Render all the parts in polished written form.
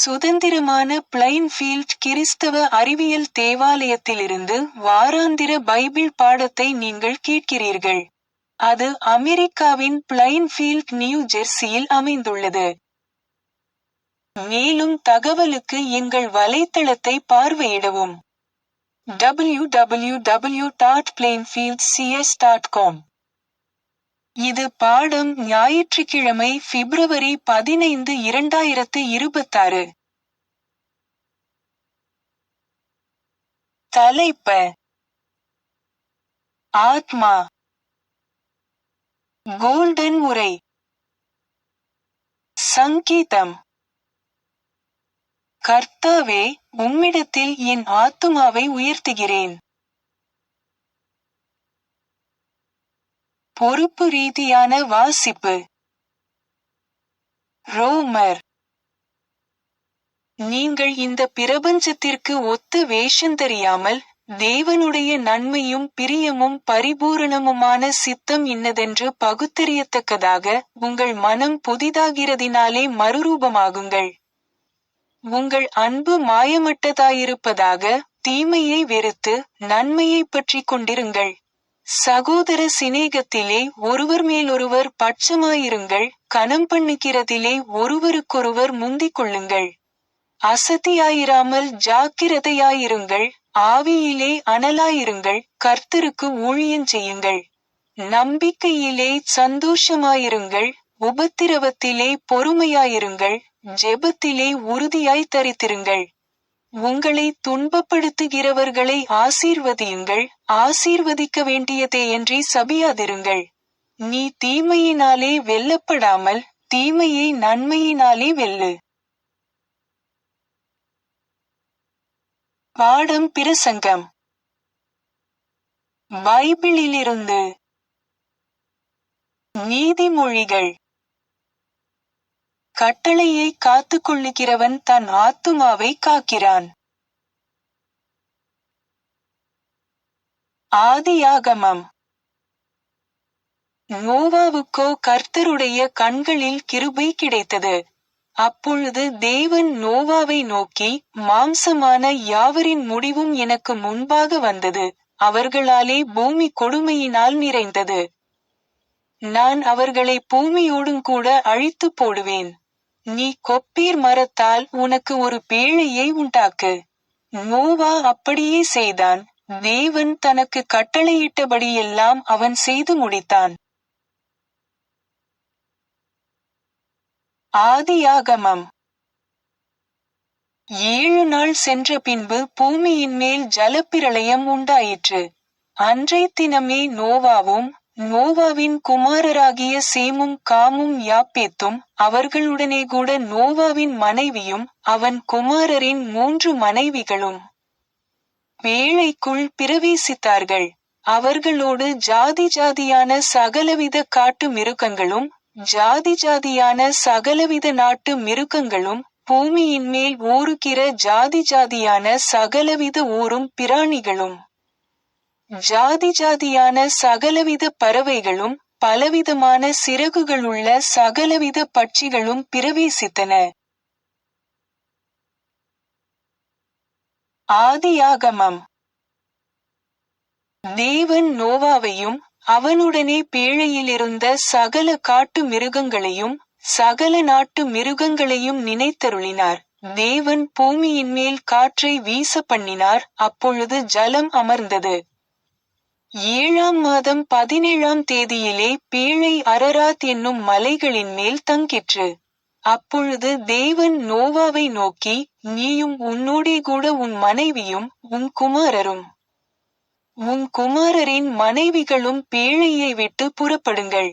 சுதந்திரமான பிளைன்ஃபீல்ட் கிறிஸ்தவ அறிவியல் தேவாலயத்திலிருந்து வாராந்திர பைபிள் பாடத்தை நீங்கள் கேட்கிறீர்கள். அது அமெரிக்காவின் பிளைன்ஃபீல்ட், நியூ ஜெர்சியில் அமைந்துள்ளது. மேலும் தகவலுக்கு எங்கள் வலைத்தளத்தை பார்வையிடவும். www.plainfieldcs.com. இது பாடம் ஞாயிற்றுக்கிழமை பிப்ரவரி 15, 2026. தலைப்பு: ஆத்மா. கோல்டன் உரை. சங்கீதம். கர்த்தாவே, உம்மிடத்தில் என் ஆத்துமாவை உயர்த்துகிறேன். பொறுப்பு ரீதியான வாசிப்பு. ரோமர். நீங்கள் இந்த பிரபஞ்சத்திற்கு ஒத்த வேஷந்தெரியாமல், தேவனுடைய நன்மையும் பிரியமும் பரிபூரணமுமான சித்தம் இன்னதென்று பகுத்தறியத்தக்கதாக உங்கள் மனம் புதிதாகிறதினாலே மறுரூபமாகுங்கள். உங்கள் அன்பு மாயமற்றதாயிருப்பதாக, தீமையை வெறுத்து நன்மையைப் பற்றிக் கொண்டிருங்கள். சகோதர சிநேகத்திலே ஒருவர் மேலொருவர் பட்சமாயிருங்கள். கனம் பண்ணுகிறதிலே ஒருவருக்கொருவர் முந்திக் கொள்ளுங்கள். அசதியாயிராமல் ஜாக்கிரதையாயிருங்கள். ஆவியிலே அனலாயிருங்கள். கர்த்தருக்கு ஊழியஞ் செய்யுங்கள். நம்பிக்கையிலே சந்தோஷமாயிருங்கள். உபத்திரவத்திலே பொறுமையாயிருங்கள். ஜெபத்திலே உறுதியாய் தரித்திருங்கள். உங்களை துன்பப்படுத்துகிறவர்களை ஆசீர்வதியுங்கள். ஆசீர்வதிக்க வேண்டியதேயன்றி சபியாதிருங்கள். நீ தீமையினாலே வெல்லப்படாமல், தீமையை நன்மையினாலே வெல்லு. பாடம் பிரசங்கம். பைபிளிலிருந்து. நீதிமொழிகள். கட்டளையை காத்துக்கொள்ளுகிறவன் தன் ஆத்துமாவை காக்கிறான். ஆதியாகமம். நோவாவுக்கோ கர்த்தருடைய கண்களில் கிருபை கிடைத்தது. அப்பொழுது தேவன் நோவாவை நோக்கி, மாம்சமான யாவரின் முடிவும் எனக்கு முன்பாக வந்தது. அவர்களாலே பூமி கொடுமையினால் நிறைந்தது. நான் அவர்களை பூமியோடுங்கூட அழித்துப் போடுவேன். நீ கொப்பீர் மரத்தால் உனக்கு ஒரு பேழையை உண்டாக்கு. நோவா அப்படியே செய்தான். தேவன் தனக்கு கட்டளையிட்டபடியெல்லாம் அவன் செய்து முடித்தான். ஆதியாகமம். 7 நாள் சென்ற பின்பு பூமியின் மேல் ஜலப்பிரளயம் உண்டாயிற்று. அன்றைய தினமே நோவாவும் நோவாவின் குமாரராகிய சேமும் காமும் யாப்பேத்தும் அவர்களுடனே கூட நோவாவின் மனைவியும் அவன் குமாரரின் 3 மனைவிகளும் பேழைக்குள் பிரவேசித்தார்கள். அவர்களோடு ஜாதி ஜாதியான சகலவித காட்டு மிருகங்களும் ஜாதி ஜாதியான சகலவித நாட்டு மிருகங்களும் பூமியின் மேல் ஊருகிற ஜாதி ஜாதியான சகலவித ஊரும் பிராணிகளும் ஜாதி ஜாதியான சகலவித பறவைகளும் பலவிதமான சிறகுகளுள்ள சகலவித பட்சிகளும் பிரவேசித்தன. ஆதியாகமம். தேவன் நோவாவையும் அவனுடனே பேழையிலிருந்த சகல காட்டு மிருகங்களையும் சகல நாட்டு மிருகங்களையும் நினைத்தருளினார். தேவன் பூமியின் மேல் காற்றை வீச பண்ணினார். அப்பொழுது ஜலம் அமர்ந்தது. 7ஆம் மாதம் 17ஆம் தேதியிலே பேழை அரராத் என்னும் மலைகளின் மேல் தங்கிற்று. அப்பொழுது தேவன் நோவாவை நோக்கி, நீயும் உன்னோடே கூட உன் மனைவியும் உன் குமாரரும் உன் குமாரரின் மனைவிகளும் பேழையை விட்டு புறப்படுங்கள்.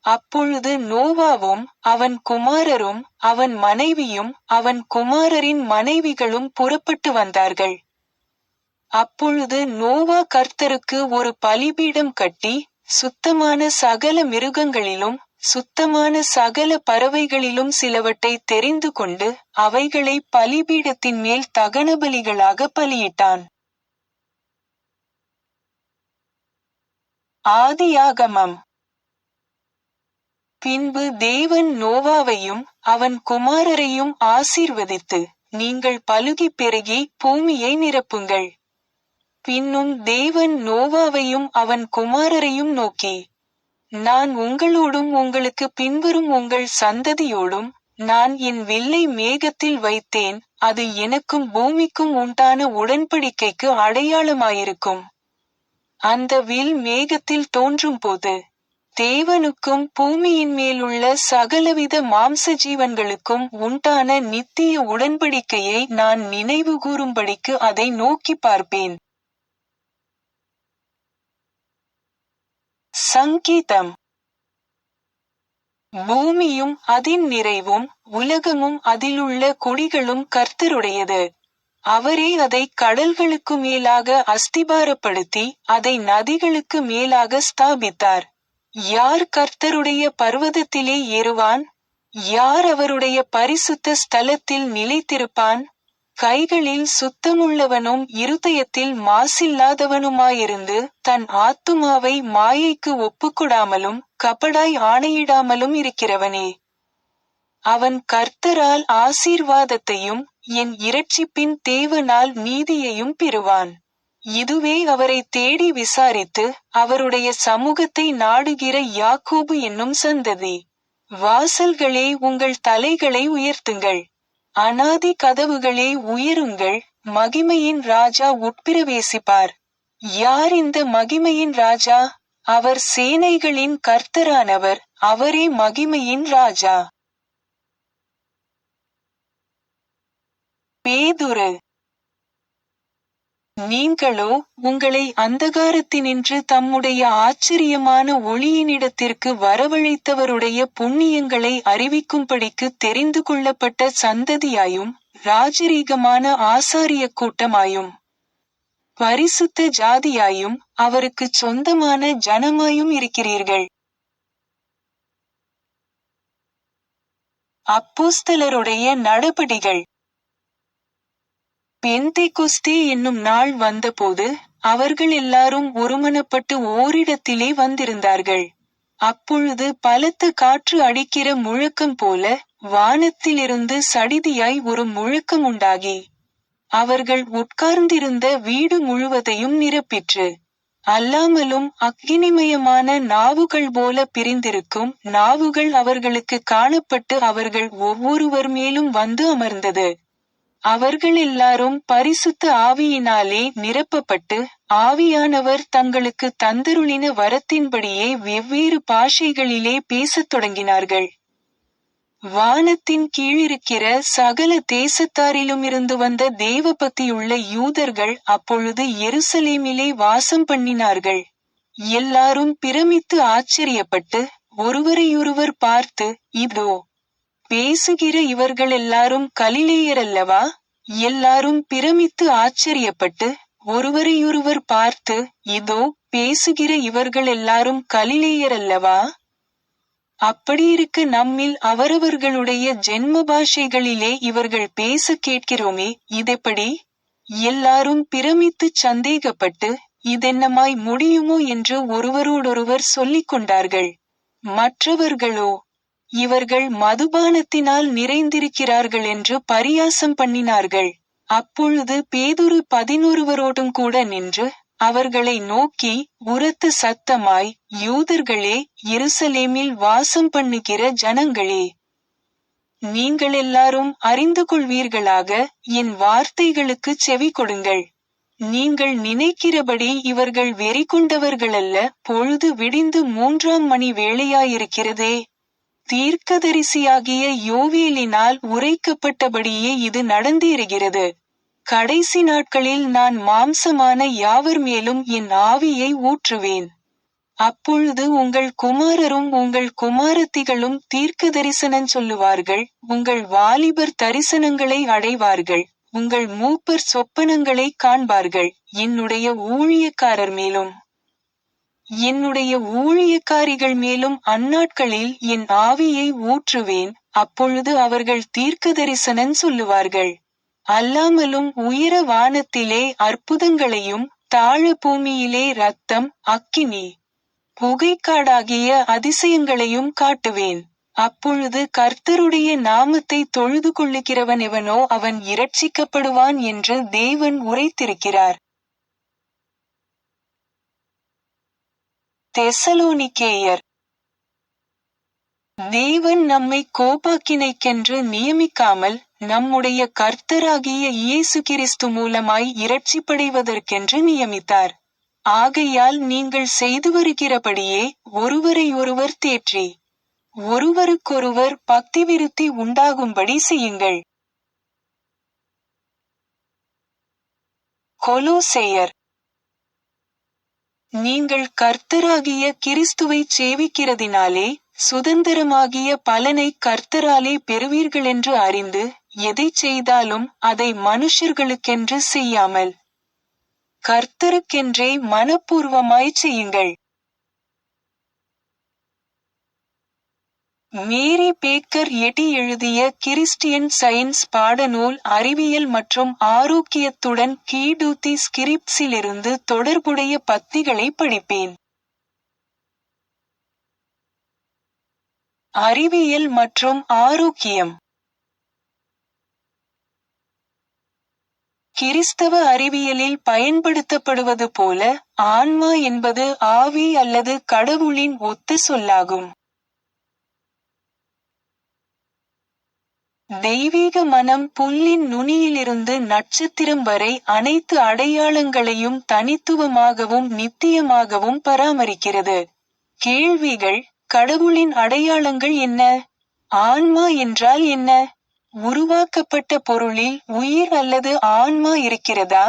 அப்பொழுது நோவாவும் அவன் குமாரரும் அவன் மனைவியும் அவன் குமாரரின் மனைவிகளும் புறப்பட்டு வந்தார்கள். அப்பொழுது நோவா கர்த்தருக்கு ஒரு பலிபீடம் கட்டி, சுத்தமான சகல மிருகங்களிலும் சுத்தமான சகல பறவைகளிலும் சிலவற்றை தெரிந்து கொண்டு அவைகளை பலிபீடத்தின் மேல் தகனபலிகளாக பலியிட்டான். ஆதியாகமம். பின்பு தேவன் நோவாவையும் அவன் குமாரரையும் ஆசீர்வதித்து, நீங்கள் பலுகிப் பெருகி பூமியை நிரப்புங்கள். பின்னும் தேவன் நோவாவையும் அவன் குமாரரையும் நோக்கி, நான் உங்களோடும் உங்களுக்கு பின்வரும் உங்கள் சந்ததியோடும் நான் என் வில்லை மேகத்தில் வைத்தேன், அது எனக்கும் பூமிக்கும் உண்டான உடன்படிக்கைக்கு அடையாளமாயிருக்கும். அந்த வில் மேகத்தில் தோன்றும்போது தேவனுக்கும் பூமியின் மேலுள்ள சகலவித மாம்ச ஜீவன்களுக்கும் உண்டான நித்திய உடன்படிக்கையை நான் நினைவு கூறும்படிக்கு அதை நோக்கி பார்ப்பேன். சங்கீதம். பூமியும் அதின் நிறைவும் உலகமும் அதிலுள்ள குடிகளும் கர்த்தருடையது. அவரே அதை கடல்களுக்கு மேலாக அஸ்திபாரப்படுத்தி அதை நதிகளுக்கு மேலாக ஸ்தாபித்தார். யார் கர்த்தருடைய பர்வதத்திலே ஏறுவான்? யார் அவருடைய பரிசுத்த ஸ்தலத்தில் நிலைத்திருப்பான்? கைகளில் சுத்தமுள்ளவனும் இருதயத்தில் மாசில்லாதவனுமாயிருந்து தன் ஆத்துமாவை மாயைக்கு ஒப்புக்கொடாமலும் கபடாய் ஆணையிடாமலும் இருக்கிறவனே. அவன் கர்த்தரால் ஆசீர்வாதத்தையும் என் இரட்சிப்பின் தேவனால் நீதியையும் பெறுவான். இதுவே அவரை தேடி விசாரித்து அவருடைய சமூகத்தை நாடுகிற யாக்கோபு என்னும் சந்ததி. வாசல்களே, உங்கள் தலைகளை உயர்த்துங்கள். அநாதி கதவுகளே, உயருங்கள். மகிமையின் ராஜா உட்பிரவேசிப்பார். யார் இந்த மகிமையின் ராஜா? அவர் சேனைகளின் கர்த்தரானவர், அவரே மகிமையின் ராஜா. பேதுரு. நீங்களோ உங்களை அந்தகாரத்தினின்று தம்முடைய ஆச்சரியமான ஒளியினிடத்திற்கு வரவழைத்தவருடைய புண்ணியங்களை அறிவிக்கும்படிக்கு தெரிந்து கொள்ளப்பட்ட சந்ததியாயும் ராஜரீகமான ஆசாரிய கூட்டமாயும் பரிசுத்த ஜாதியாயும் அவருக்குச் சொந்தமான ஜனமாயும் இருக்கிறீர்கள். அப்போஸ்தலருடைய நடபடிகள். பெந்தெகொஸ்தே என்னும் நாள் வந்தபோது அவர்கள் எல்லாரும் ஒருமனப்பட்டு ஓரிடத்திலே வந்திருந்தார்கள். அப்பொழுது பலத்த காற்று அடிக்கிற முழக்கம் போல வானத்திலிருந்து சடிதியாய் ஒரு முழக்கம் உண்டாகி அவர்கள் உட்கார்ந்திருந்த வீடு முழுவதையும் நிரப்பிற்று. அல்லாமலும் அக்கினிமயமான நாவுகள் போல பிரிந்திருக்கும் நாவுகள் அவர்களுக்கு காணப்பட்டு அவர்கள் ஒவ்வொருவர் மேலும் வந்து அமர்ந்தது. அவர்கள் எல்லாரும் பரிசுத்த ஆவியினாலே நிரப்பப்பட்டு ஆவியானவர் தங்களுக்கு தந்தருளின வரத்தின்படியே வெவ்வேறு பாஷைகளிலே பேசத் தொடங்கினார்கள். வானத்தின் கீழிருக்கிற சகல தேசத்தாரிலுமிருந்து வந்த தேவபக்தியுள்ள யூதர்கள் அப்பொழுது எருசலேமிலே வாசம் பண்ணினார்கள். எல்லாரும் பிரமித்து ஆச்சரியப்பட்டு ஒருவரையொருவர் பார்த்து, இதோ பேசுகிற இவர்கள் எல்லாரும் கலிலேயரல்லவா? எல்லாரும் பிரமித்து ஆச்சரியப்பட்டு ஒருவரையொருவர் பார்த்து, இதோ பேசுகிற இவர்கள் எல்லாரும் கலிலேயரல்லவா? அப்படியிருக்க நம்மில் அவரவர்களுடைய ஜென்ம பாஷைகளிலே இவர்கள் பேச கேட்கிறோமே, இதெப்படி? எல்லாரும் பிரமித்துச் சந்தேகப்பட்டு இதென்னமாய் முடியுமோ என்று ஒருவரோடொருவர் சொல்லிக் கொண்டார்கள். மற்றவர்களோ, இவர்கள் மதுபானத்தினால் நிறைந்திருக்கிறார்கள் என்று பரியாசம் பண்ணினார்கள். அப்பொழுது பேதுரு 11 கூட நின்று அவர்களை நோக்கி உரத்த சத்தமாய், யூதர்களே, எருசலேமில் வாசம் பண்ணுகிற ஜனங்களே, நீங்கள் எல்லாரும் அறிந்து கொள்வீர்களாக என் வார்த்தைகளுக்கு செவி கொடுங்கள். நீங்கள் நினைக்கிறபடி இவர்கள் வெறி கொண்டவர்களல்ல. பொழுது விடிந்து 3ஆம் மணி வேளையாயிருக்கிறதே. தீர்க்கதரிசியாகிய யோவேலினால் உரைக்கப்பட்டபடியே இது நடந்தேறுகிறது. கடைசி நாட்களில் நான் மாம்சமான யாவர் மேலும் என் ஆவியை ஊற்றுவேன். அப்பொழுது உங்கள் குமாரரும் உங்கள் குமாரத்திகளும் தீர்க்க தரிசனம் சொல்லுவார்கள். உங்கள் வாலிபர் தரிசனங்களை அடைவார்கள். உங்கள் மூப்பர் சொப்பனங்களை காண்பார்கள். என்னுடைய ஊழியக்காரர் மேலும் என்னுடைய ஊழியக்காரிகள் மேலும் அந்நாட்களில் என் ஆவியை ஊற்றுவேன். அப்பொழுது அவர்கள் தீர்க்க தரிசனம் சொல்லுவார்கள். அல்லாமலும் உயர வானத்திலே அற்புதங்களையும் தாழ பூமியிலே இரத்தம், அக்கினி, புகைக்காடாகிய அதிசயங்களையும் காட்டுவேன். அப்பொழுது கர்த்தருடைய நாமத்தை தொழுது கொள்ளுகிறவனெவனோ அவன் இரட்சிக்கப்படுவான் என்று தேவன் உரைத்திருக்கிறார். தெசலோனிக்கேயர். தேவன் நம்மை கோபாக்கினைக்கென்று நியமிக்காமல் நம்முடைய கர்த்தராகிய இயேசு கிறிஸ்து மூலமாய் இரட்சிப்படைவதற்கென்று நியமித்தார். ஆகையால் நீங்கள் செய்து வருகிறபடியே ஒருவரையொருவர் தேற்றி ஒருவருக்கொருவர் பக்தி விருத்தி உண்டாகும்படி செய்யுங்கள். கொலோசேயர். நீங்கள் கர்த்தராகிய கிறிஸ்துவைச் சேவிக்கிறதினாலே சுதந்திரமாகிய பலனை கர்த்தராலே பெறுவீர்களென்று அறிந்து எதைச் செய்தாலும் அதை மனுஷர்களுக்கென்று செய்யாமல் கர்த்தருக்கென்றே மனப்பூர்வமாய்ச் செய்யுங்கள். மேரி பேக்கர் எட்டி எழுதிய கிறிஸ்டியன் சயின்ஸ் பாடநூல் அறிவியல் மற்றும் ஆரோக்கியத்துடன் கீடூத்தி ஸ்கிரிப்ட்ஸிலிருந்து தொடர்புடைய பத்திகளை படிப்பேன். அறிவியல் மற்றும் ஆரோக்கியம். கிறிஸ்தவ அறிவியலில் பயன்படுத்தப்படுவது போல ஆன்மா என்பது ஆவி அல்லது கடவுளின் ஒத்த சொல்லாகும். தெய்வீக மனம் புல்லின் நுனியிலிருந்து நட்சத்திரம் வரை அனைத்து அடையாளங்களையும் தனித்துவமாகவும் நித்தியமாகவும் பராமரிக்கிறது. கேள்விகள்: கடவுளின் அடையாளங்கள் என்ன? ஆன்மா என்றால் என்ன? உருவாக்கப்பட்ட பொருளில் உயிர் அல்லது ஆன்மா இருக்கிறதா?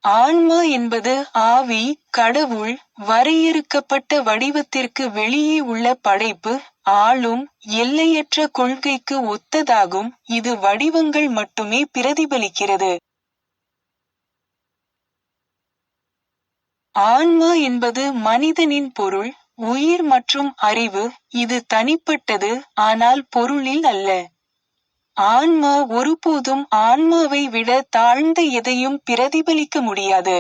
ஆன்மா என்பது ஆவி, கடவுள், வரையறுக்கப்பட்ட வடிவத்திற்கு வெளியே உள்ள படைப்பு, ஆளும், எல்லையற்ற கொள்கைக்கு ஒத்ததாகும். இது வடிவங்கள் மட்டுமே பிரதிபலிக்கிறது. ஆன்மா என்பது மனிதனின் பொருள், உயிர் மற்றும் அறிவு. இது தனிப்பட்டது, ஆனால் பொருளில் அல்ல. ஆன்மா ஒருபோதும் ஆன்மாவை விட தாழ்ந்த எதையும் பிரதிபலிக்க முடியாது.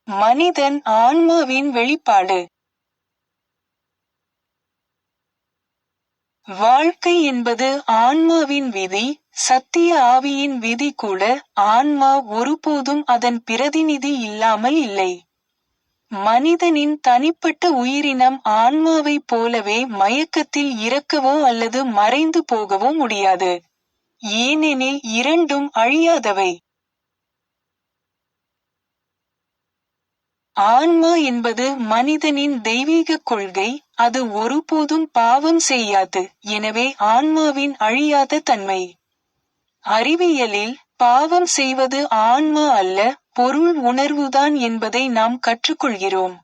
மனிதன் ஆன்மாவின் வெளிப்பாடு. வாழ்க்கை என்பது ஆன்மாவின் விதி, சத்திய ஆவியின் விதி கூட. ஆன்மா ஒருபோதும் அதன் பிரதிநிதி இல்லாமல் இல்லை. மனிதனின் தனிப்பட்ட உயிரினம் ஆன்மாவைப் போலவே மயக்கத்தில் இறக்கவோ அல்லது மறைந்து போகவோ முடியாது. ஏனெனில் இரண்டும் அழியாதவை. ஆன்மா என்பது மனிதனின் தெய்வீக கொள்கை, அது ஒருபோதும் பாவம் செய்யாது. எனவே ஆன்மாவின் அழியாத தன்மை. அறிவியலில் பாவம் செய்வது ஆன்மா அல்ல, பொருள் உணர்வுதான் என்பதை நாம் கற்றுக்கொள்கிறோம்.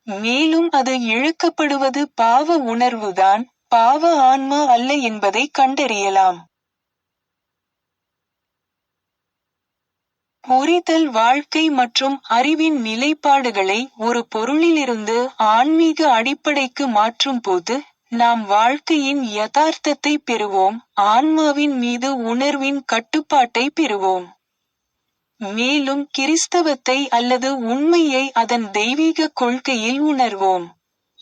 மேலும் அது இழக்கப்படுவது பாவ உணர்வுதான், பாவ ஆன்மா அல்ல என்பதை கண்டறியலாம். புரிதல் வாழ்க்கை மற்றும் அறிவின் நிலைப்பாடுகளை ஒரு பொருளிலிருந்து ஆன்மீக அடிப்படைக்கு மாற்றும் போது நாம் வாழ்க்கையின் யதார்த்தத்தை பெறுவோம், ஆன்மாவின் மீது உணர்வின் கட்டுப்பாட்டை பெறுவோம். மேலும் கிறிஸ்தவத்தை அல்லது உண்மையை அதன் தெய்வீக கொள்கையில் உணர்வோம்.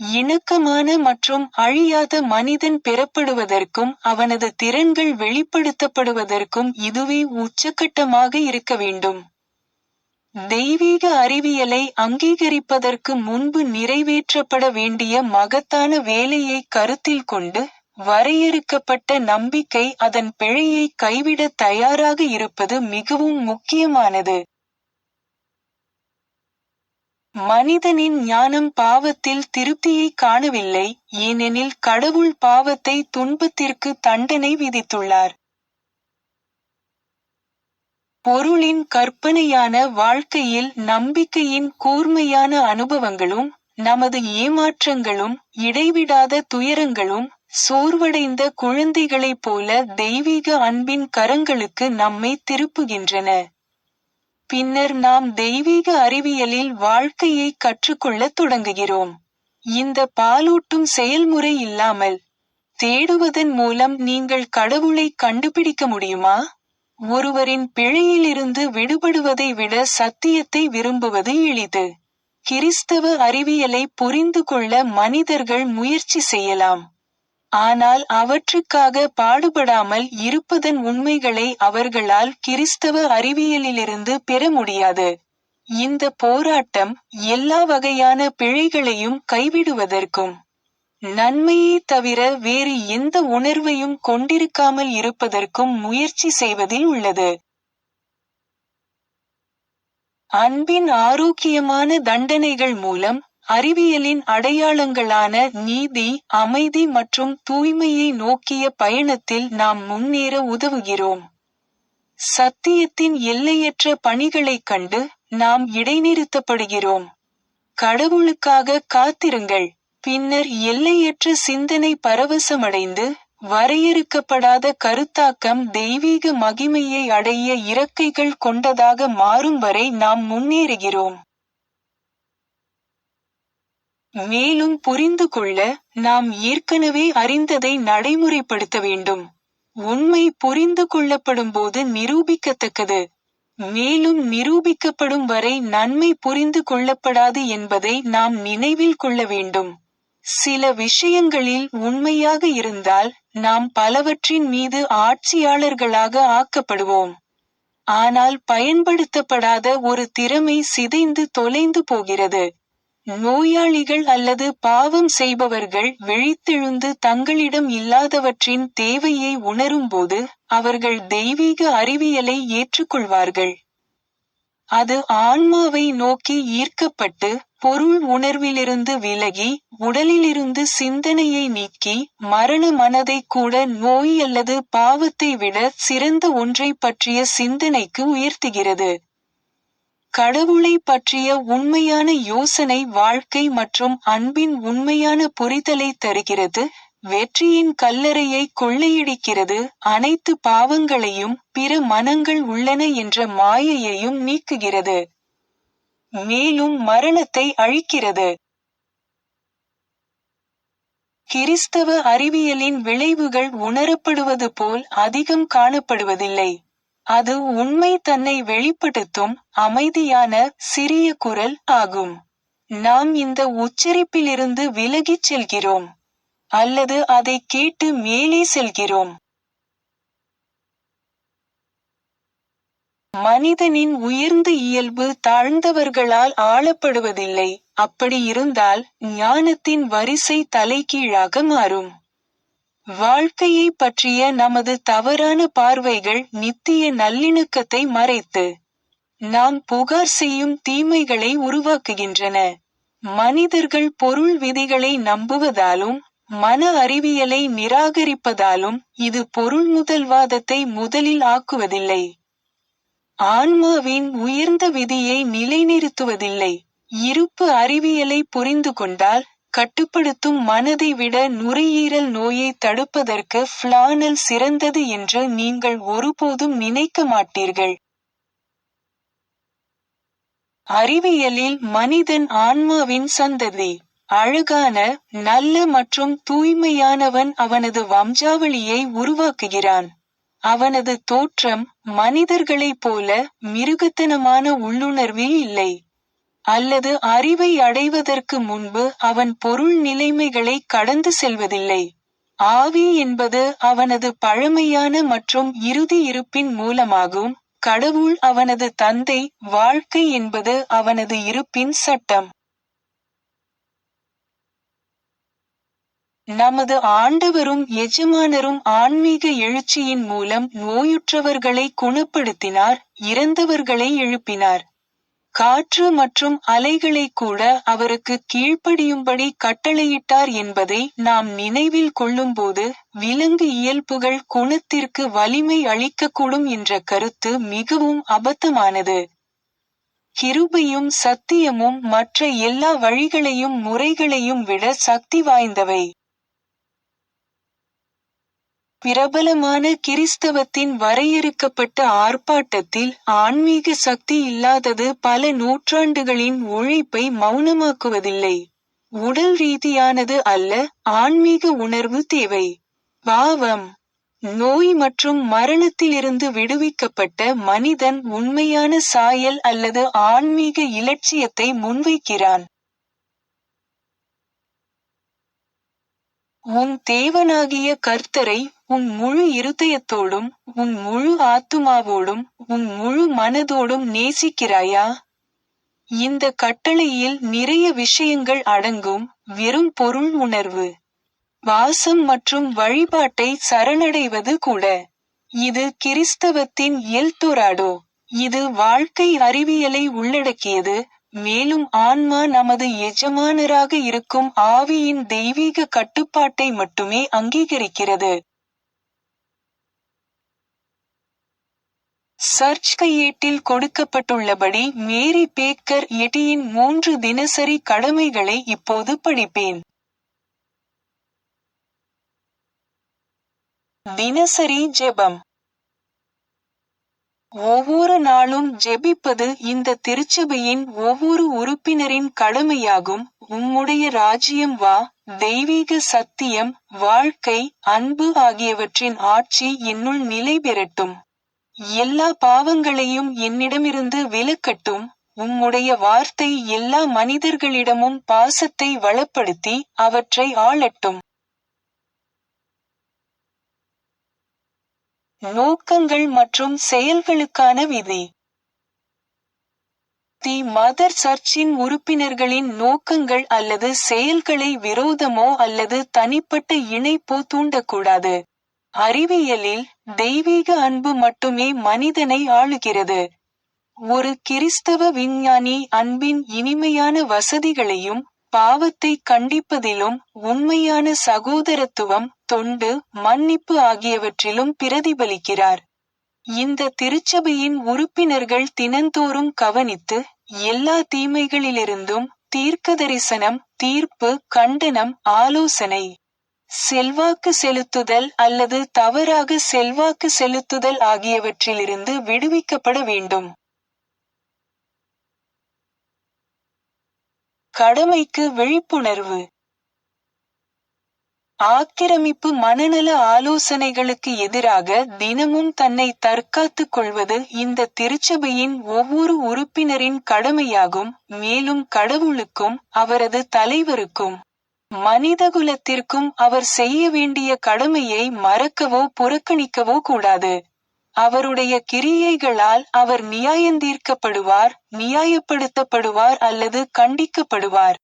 இணக்கமான மற்றும் அழியாத மனிதன் பெறப்படுவதற்கும் அவனது திறன்கள் வெளிப்படுத்தப்படுவதற்கும் இதுவே உச்சக்கட்டமாக இருக்க வேண்டும். தெய்வீக அறிவியலை அங்கீகரிப்பதற்கு முன்பு நிறைவேற்றப்பட வேண்டிய மகத்தான வேலையை கருத்தில் கொண்டு, வரையறுக்கப்பட்ட நம்பிக்கை அதன் பிழையை கைவிட தயாராக இருப்பது மிகவும் முக்கியமானது. மனிதனின் ஞானம் பாவத்தில் திருப்தியை காணவில்லை, ஏனெனில் கடவுள் பாவத்தை துன்பத்திற்கு தண்டனை விதித்துள்ளார். பொருளின் கற்பனையான வாழ்க்கையில் நம்பிக்கையின் கூர்மையான அனுபவங்களும், நமது ஏமாற்றங்களும், இடைவிடாத துயரங்களும், சோர்வடைந்த குழந்தைகளைப் போல தெய்வீக அன்பின் கரங்களுக்கு நம்மை திருப்புகின்றன. பின்னர் நாம் தெய்வீக அறிவியலில் வாழ்க்கையை கற்றுக்கொள்ளத் தொடங்குகிறோம். இந்த பாலூட்டும் செயல்முறை இல்லாமல் தேடுவதன் மூலம் நீங்கள் கடவுளை கண்டுபிடிக்க முடியுமா? ஒருவரின் பிழையிலிருந்து விடுபடுவதை விட சத்தியத்தை விரும்புவது எளிது. கிறிஸ்தவ அறிவியலை புரிந்து கொள்ள மனிதர்கள் முயற்சி செய்யலாம். ஆனால் அவற்றுக்காக பாடுபடாமல் இருப்பதன் உண்மைகளை அவர்களால் கிறிஸ்தவ அறிவியலிலிருந்து பெற முடியாது. இந்த போராட்டம் எல்லா வகையான பிழைகளையும் கைவிடுவதற்கும் நன்மையை தவிர வேறு எந்த உணர்வையும் கொண்டிருக்காமல் இருப்பதற்கும் முயற்சி செய்வதில் உள்ளது. அன்பின் ஆரோக்கியமான தண்டனைகள் மூலம் அறிவியலின் அடையாளங்களான நீதி, அமைதி மற்றும் தூய்மையை நோக்கிய பயணத்தில் நாம் முன்னேற உதவுகிறோம். சத்தியத்தின் எல்லையற்ற பணிகளைக் கண்டு நாம் இடைநிறுத்தப்படுகிறோம். கடவுளுக்காக காத்திருங்கள். பின்னர் எல்லையற்ற சிந்தனை பரவசமடைந்து வரையறுக்கப்படாத கருத்தாக்கம் தெய்வீக மகிமையை அடைய இறக்கைகள் கொண்டதாக மாறும் வரை நாம் முன்னேறுகிறோம். மேலும் புரிந்து கொள்ள நாம் ஏற்கனவே அறிந்ததை நடைமுறைப்படுத்த வேண்டும். உண்மை புரிந்து கொள்ளப்படும்போது நிரூபிக்கத்தக்கது. மேலும் நிரூபிக்கப்படும் வரை நன்மை புரிந்து கொள்ளப்படாது என்பதை நாம் நினைவில் கொள்ள வேண்டும். சில விஷயங்களில் உண்மையாக இருந்தால் நாம் பலவற்றின் மீது ஆட்சியாளர்களாக ஆக்கப்படுவோம். ஆனால் பயன்படுத்தப்படாத ஒரு திறமை சிதைந்து தொலைந்து போகிறது. நோயாளிகள் அல்லது பாவம் செய்பவர்கள் விழித்தெழுந்து தங்களிடம் இல்லாதவற்றின் தேவையை உணரும்போது அவர்கள் தெய்வீக அறிவியலை ஏற்றுக்கொள்வார்கள். அது ஆன்மாவை நோக்கி ஈர்க்கப்பட்டு பொருள் உணர்விலிருந்து விலகி உடலிலிருந்து சிந்தனையை நீக்கி மரண மனதை கூட நோய் அல்லது பாவத்தை விட சிறந்த ஒன்றை பற்றிய சிந்தனைக்கு உயர்த்துகிறது. கடவுளை பற்றிய உண்மையான யோசனை வாழ்க்கை மற்றும் அன்பின் உண்மையான புரிதலை தருகிறது. வெற்றியின் கல்லறையை கொள்ளையடிக்கிறது. அனைத்து பாவங்களையும் பிற மனங்கள் உள்ளன என்ற மாயையையும் நீக்குகிறது. மேலும் மரணத்தை அழிக்கிறது. கிறிஸ்தவ அறிவியலின் விளைவுகள் உணரப்படுவது போல் அதிகம் காணப்படுவதில்லை. அது உண்மை தன்னை வெளிப்படுத்தும் அமைதியான சிறிய குரல் ஆகும். நாம் இந்த உச்சரிப்பிலிருந்து விலகிச் செல்கிறோம் அல்லது அதை கேட்டு மேலே செல்கிறோம். மனிதனின் உயர்ந்த இயல்பு தாழ்ந்தவர்களால் ஆளப்படுவதில்லை. அப்படி இருந்தால் ஞானத்தின் வரிசை தலைகீழாக மாறும். வாழ்க்கையை பற்றிய நமது தவறான பார்வைகள் நித்திய நல்லிணக்கத்தை மறைத்து நாம் புகார் செய்யும் தீமைகளை உருவாக்குகின்றன. மனிதர்கள் பொருள் விதிகளை நம்புவதாலும் மன அறிவியலை நிராகரிப்பதாலும் இது பொருள்முதல்வாதத்தை முதலில் ஆக்குவதில்லை. ஆன்மாவின் உயர்ந்த விதியை நிலைநிறுத்துவதில்லை. இருப்பு அறிவியலை புரிந்து கொண்டால் கட்டுப்படுத்தும் மனதை விட நுரையீரல் நோயை தடுப்பதற்கு ஃப்ளானல் சிறந்தது என்று நீங்கள் ஒருபோதும் நினைக்க மாட்டீர்கள். அறிவியலில் மனிதன் ஆன்மாவின் சந்ததி. அழகான, நல்ல மற்றும் தூய்மையானவன் அவனது வம்சாவளியை உருவாக்குகிறான். அவனது தோற்றம் மனிதர்களைப் போல மிருகத்தனமான உள்ளுணர்வில் இல்லை. அல்லது அறிவை அடைவதற்கு முன்பு அவன் பொருள் நிலைமைகளை கடந்து செல்வதில்லை. ஆவி என்பது அவனது பழமையான மற்றும் இறுதி இருப்பின் மூலமாகும். கடவுள் அவனது தந்தை. வாழ்க்கை என்பது அவனது இருப்பின் சட்டம். நமது ஆண்டவரும் எஜமானரும் ஆன்மீக எழுச்சியின் மூலம் நோயுற்றவர்களை குணப்படுத்தினார், இறந்தவர்களை எழுப்பினார். காற்று மற்றும் அலைகளை கூட அவருக்கு கீழ்ப்படியும்படி கட்டளையிட்டார் என்பதை நாம் நினைவில் கொள்ளும்போது விலங்கு இயல்புகள் குணத்திற்கு வலிமை அளிக்கக்கூடும் என்ற கருத்து மிகவும் அபத்தமானது. கிருபையும் சத்தியமும் மற்ற எல்லா வழிகளையும் முறைகளையும் விட சக்தி வாய்ந்தவை. பிரபலமான கிறிஸ்தவத்தின் வரையறுக்கப்பட்ட ஆர்ப்பாட்டத்தில் ஆன்மீக சக்தி இல்லாதது பல நூற்றாண்டுகளின் உழைப்பை மௌனமாக்குவதில்லை. உடல் ரீதியானது அல்ல, ஆன்மீக உணர்வு தேவை. பாவம், நோய் மற்றும் மரணத்திலிருந்து விடுவிக்கப்பட்ட மனிதன் உண்மையான சாயல் அல்லது ஆன்மீக இலட்சியத்தை முன்வைக்கிறான். உன் தேவனாகிய கர்த்தரை உன் முழு இருதயத்தோடும் உன் முழு ஆத்துமாவோடும் உன் முழு மனதோடும் நேசிக்கிறாயா? இந்த கட்டளையில் நிறைய விஷயங்கள் அடங்கும். வெறும் பொருள் உணர்வு, வாசம் மற்றும் வழிபாட்டை சரணடைவது கூட. இது கிறிஸ்தவத்தின் எல்டோராடோ. இது வாழ்க்கை அறிவியலை உள்ளடக்கியது, மேலும் ஆன்மா நமது எஜமானராக இருக்கும் ஆவியின் தெய்வீக கட்டுப்பாட்டை மட்டுமே அங்கீகரிக்கிறது. சர்ச் கையேட்டில் கொடுக்கப்பட்டுள்ளபடி மேரி பேக்கர் எட்டியின் 3 தினசரி கடமைகளை இப்போது படிப்பேன். தினசரி ஜெபம். ஒவ்வொரு நாளும் ஜெபிப்பது இந்த திருச்சபையின் ஒவ்வொரு உறுப்பினரின் கடமையாகும். உம்முடைய ராஜ்யம் வா, தெய்வீக சத்தியம், வாழ்க்கை, அன்பு ஆகியவற்றின் ஆட்சி என்னுள் நிலை பெறட்டும். எல்லா பாவங்களையும் என்னிடமிருந்து விலக்கட்டும். உம்முடைய வார்த்தை எல்லா மனிதர்களிடமும் பாசத்தை வளப்படுத்தி அவற்றை ஆளட்டும். நோக்கங்கள் மற்றும் செயல்களுக்கான விதி. தி மதர் சர்ச்சின் உறுப்பினர்களின் நோக்கங்கள் அல்லது செயல்களை விரோதமோ அல்லது தனிப்பட்ட இணைப்போ தூண்டக்கூடாது. அறிவியலில், தெய்வீக அன்பு மட்டுமே மனிதனை ஆளுகிறது. ஒரு கிறிஸ்தவ விஞ்ஞானி அன்பின் இனிமையான வசதிகளையும், பாவத்தை கண்டிப்பதிலும், உண்மையான சகோதரத்துவம், தொண்டு, மன்னிப்பு ஆகியவற்றிலும் பிரதிபலிக்கிறார். இந்த திருச்சபையின் உறுப்பினர்கள் தினந்தோறும் கவனித்து, எல்லா தீமைகளிலிருந்தும் தீர்க்கதரிசனம், தீர்ப்பு, கண்டனம், ஆலோசனை, செல்வாக்கு செலுத்துதல் அல்லது தவறாக செல்வாக்கு செலுத்துதல் ஆகியவற்றிலிருந்து விடுவிக்கப்பட வேண்டும். கடமைக்கு விழிப்புணர்வு. ஆக்கிரமிப்பு மனநல ஆலோசனைகளுக்கு எதிராக தினமும் தன்னை தற்காத்துக் கொள்வது இந்த திருச்சபையின் ஒவ்வொரு உறுப்பினரின் கடமையாகும். மேலும் கடவுளுக்கும் அவரது தலைவருக்கும் மனிதகுலத்திற்கும் அவர் செய்ய வேண்டிய கடமையை மறக்கவோ புறக்கணிக்கவோ கூடாது. அவருடைய கிரியைகளால் அவர் நியாயந்தீர்க்கப்படுவார், நியாயப்படுத்தப்படுவார் அல்லது கண்டிக்கப்படுவார்.